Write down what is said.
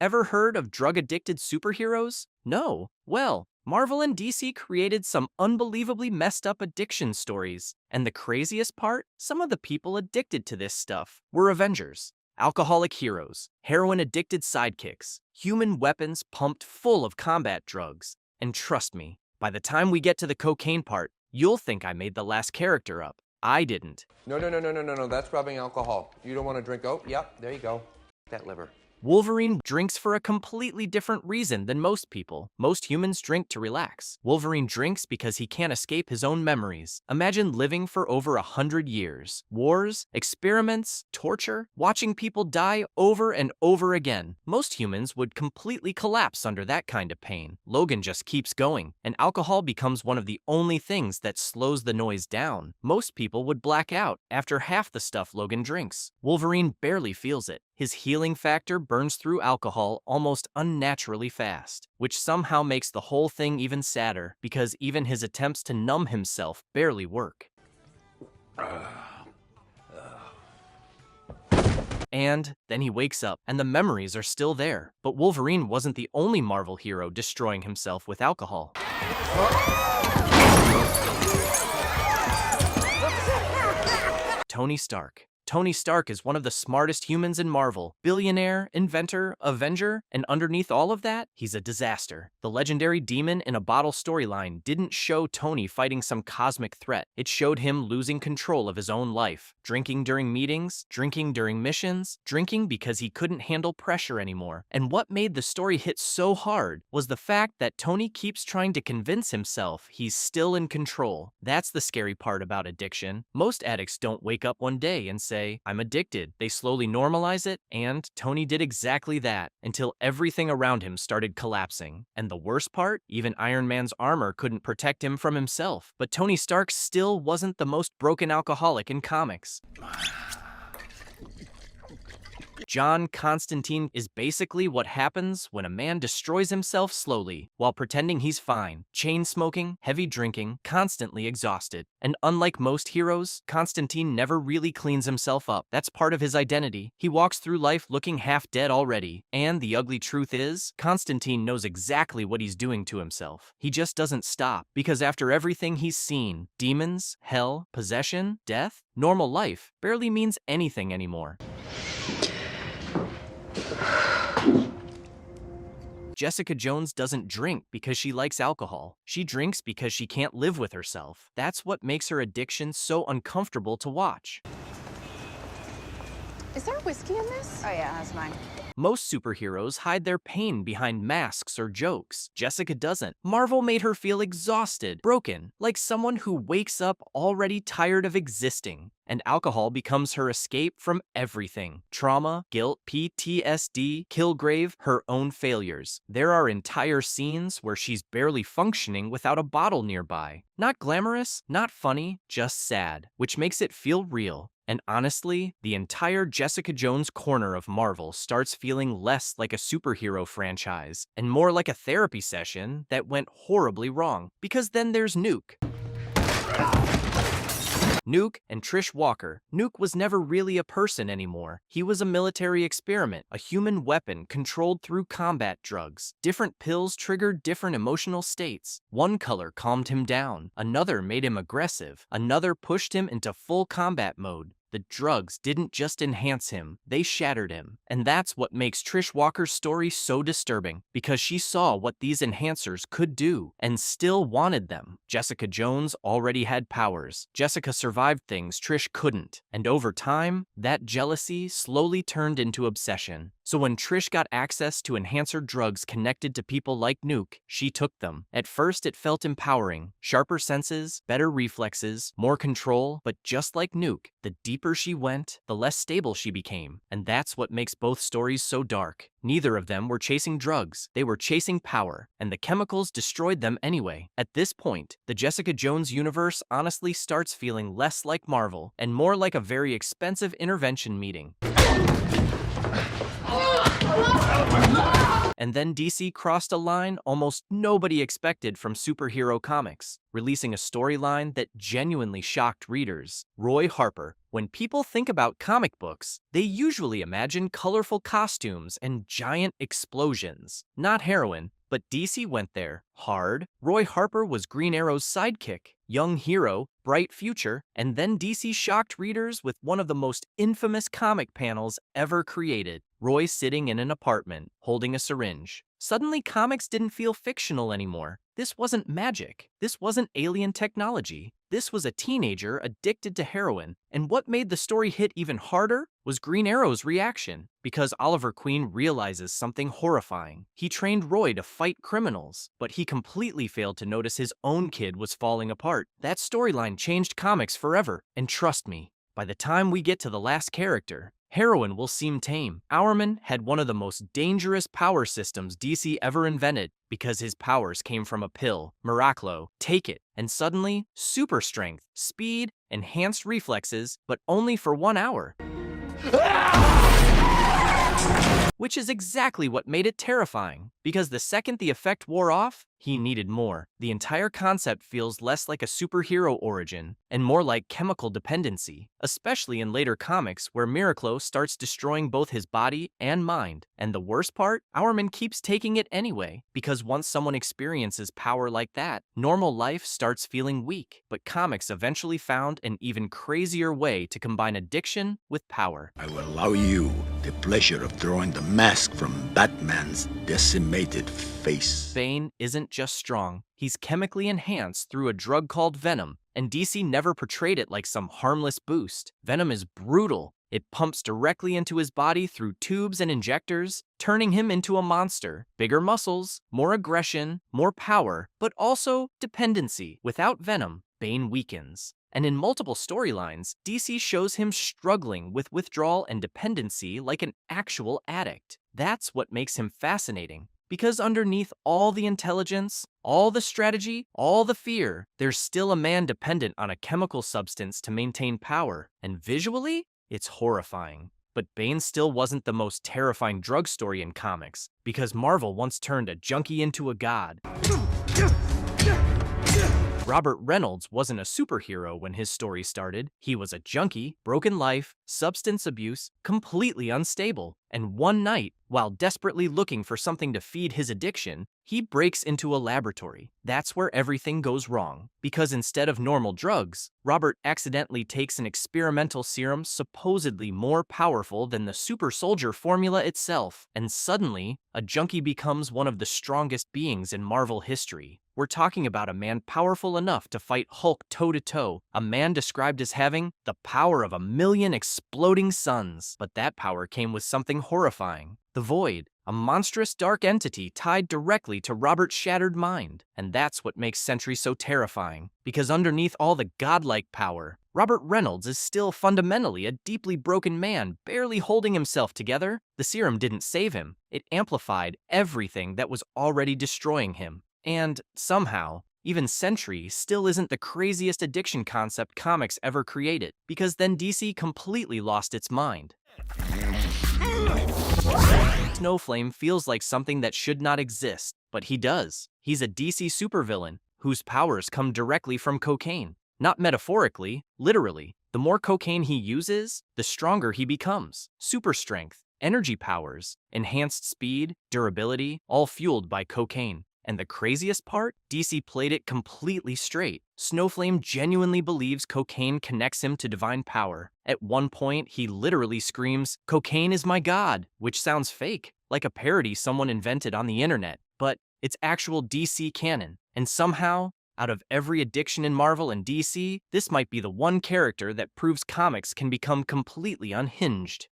Ever heard of drug-addicted superheroes? No? Well, Marvel and DC created some unbelievably messed up addiction stories. And the craziest part? Some of the people addicted to this stuff were Avengers. Alcoholic heroes, heroin-addicted sidekicks, human weapons pumped full of combat drugs. And trust me, by the time we get to the cocaine part, you'll think I made the last character up. I didn't. No, that's rubbing alcohol. You don't want to drink? Oh, yep, there you go. That liver. Wolverine drinks for a completely different reason than most people. Most humans drink to relax. Wolverine drinks because he can't escape his own memories. Imagine living for over 100 years. Wars, experiments, torture, watching people die over and over again. Most humans would completely collapse under that kind of pain. Logan just keeps going, and alcohol becomes one of the only things that slows the noise down. Most people would black out after half the stuff Logan drinks. Wolverine barely feels it. His healing factor burns through alcohol almost unnaturally fast, which somehow makes the whole thing even sadder because even his attempts to numb himself barely work. And then he wakes up, and the memories are still there. But Wolverine wasn't the only Marvel hero destroying himself with alcohol. Tony Stark. Tony Stark is one of the smartest humans in Marvel. Billionaire, inventor, Avenger, and underneath all of that, he's a disaster. The legendary demon in a bottle storyline didn't show Tony fighting some cosmic threat. It showed him losing control of his own life. Drinking during meetings, drinking during missions, drinking because he couldn't handle pressure anymore. And what made the story hit so hard was the fact that Tony keeps trying to convince himself he's still in control. That's the scary part about addiction. Most addicts don't wake up one day and say, I'm addicted. They slowly normalize it, and Tony did exactly that until everything around him started collapsing. And the worst part? Even Iron Man's armor couldn't protect him from himself. But Tony Stark still wasn't the most broken alcoholic in comics. John Constantine is basically what happens when a man destroys himself slowly while pretending he's fine, chain smoking, heavy drinking, constantly exhausted. And unlike most heroes, Constantine never really cleans himself up. That's part of his identity. He walks through life looking half dead already. And the ugly truth is, Constantine knows exactly what he's doing to himself. He just doesn't stop, because after everything he's seen, demons, hell, possession, death, normal life barely means anything anymore. Jessica Jones doesn't drink because she likes alcohol. She drinks because she can't live with herself. That's what makes her addiction so uncomfortable to watch. Is there whiskey in this? Oh yeah, that's mine. Most superheroes hide their pain behind masks or jokes. Jessica doesn't. Marvel made her feel exhausted, broken, like someone who wakes up already tired of existing. And alcohol becomes her escape from everything. Trauma, guilt, PTSD, Kilgrave, her own failures. There are entire scenes where she's barely functioning without a bottle nearby. Not glamorous, not funny, just sad, which makes it feel real. And honestly, the entire Jessica Jones corner of Marvel starts feeling less like a superhero franchise and more like a therapy session that went horribly wrong. Because then there's Nuke. Nuke and Trish Walker. Nuke was never really a person anymore. He was a military experiment, a human weapon controlled through combat drugs. Different pills triggered different emotional states. One color calmed him down, another made him aggressive, another pushed him into full combat mode. The drugs didn't just enhance him, they shattered him. And that's what makes Trish Walker's story so disturbing, because she saw what these enhancers could do and still wanted them. Jessica Jones already had powers. Jessica survived things Trish couldn't. And over time, that jealousy slowly turned into obsession. So when Trish got access to enhancer drugs connected to people like Nuke, she took them. At first it felt empowering. Sharper senses, better reflexes, more control, but just like Nuke, the deeper she went, the less stable she became. And that's what makes both stories so dark. Neither of them were chasing drugs, they were chasing power, and the chemicals destroyed them anyway. At this point, the Jessica Jones universe honestly starts feeling less like Marvel and more like a very expensive intervention meeting. And then DC crossed a line almost nobody expected from superhero comics, releasing a storyline that genuinely shocked readers. Roy Harper. When people think about comic books, they usually imagine colorful costumes and giant explosions. Not heroin, but DC went there hard. Roy Harper was Green Arrow's sidekick, young hero, bright future, and then DC shocked readers with one of the most infamous comic panels ever created. Roy sitting in an apartment, holding a syringe. Suddenly, comics didn't feel fictional anymore. This wasn't magic. This wasn't alien technology. This was a teenager addicted to heroin, and what made the story hit even harder was Green Arrow's reaction. Because Oliver Queen realizes something horrifying. He trained Roy to fight criminals, but he completely failed to notice his own kid was falling apart. That storyline changed comics forever, and trust me, by the time we get to the last character, heroin will seem tame. Hourman had one of the most dangerous power systems DC ever invented because his powers came from a pill, Miraclo. Take it, and suddenly, super strength, speed, enhanced reflexes, but only for 1 hour. Which is exactly what made it terrifying, because the second the effect wore off, he needed more. The entire concept feels less like a superhero origin and more like chemical dependency, especially in later comics where Miraclo starts destroying both his body and mind. And the worst part, Hourman keeps taking it anyway, because once someone experiences power like that, normal life starts feeling weak. But comics eventually found an even crazier way to combine addiction with power. I will allow you the pleasure of throwing the mask from Batman's decimated face. Bane isn't just strong, he's chemically enhanced through a drug called Venom, and DC never portrayed it like some harmless boost. Venom is brutal. It pumps directly into his body through tubes and injectors, turning him into a monster. Bigger muscles, more aggression, more power, but also dependency. Without Venom, Bane weakens. And in multiple storylines, DC shows him struggling with withdrawal and dependency like an actual addict. That's what makes him fascinating. Because underneath all the intelligence, all the strategy, all the fear, there's still a man dependent on a chemical substance to maintain power. And visually, it's horrifying. But Bane still wasn't the most terrifying drug story in comics, because Marvel once turned a junkie into a god. Robert Reynolds wasn't a superhero when his story started. He was a junkie, broken life, substance abuse, completely unstable. And one night, while desperately looking for something to feed his addiction, he breaks into a laboratory. That's where everything goes wrong. Because instead of normal drugs, Robert accidentally takes an experimental serum supposedly more powerful than the super soldier formula itself. And suddenly, a junkie becomes one of the strongest beings in Marvel history. We're talking about a man powerful enough to fight Hulk toe-to-toe, a man described as having the power of 1,000,000 exploding suns. But that power came with something horrifying. The Void, a monstrous dark entity tied directly to Robert's shattered mind. And that's what makes Sentry so terrifying. Because underneath all the godlike power, Robert Reynolds is still fundamentally a deeply broken man, barely holding himself together. The serum didn't save him. It amplified everything that was already destroying him. And somehow, even Sentry still isn't the craziest addiction concept comics ever created, because then DC completely lost its mind. Snowflame feels like something that should not exist, but he does. He's a DC supervillain whose powers come directly from cocaine. Not metaphorically, literally. The more cocaine he uses, the stronger he becomes. Super strength, energy powers, enhanced speed, durability, all fueled by cocaine. And the craziest part? DC played it completely straight. Snowflame genuinely believes cocaine connects him to divine power. At one point, he literally screams, "Cocaine is my god," which sounds fake, like a parody someone invented on the internet. But it's actual DC canon. And somehow, out of every addiction in Marvel and DC, this might be the one character that proves comics can become completely unhinged.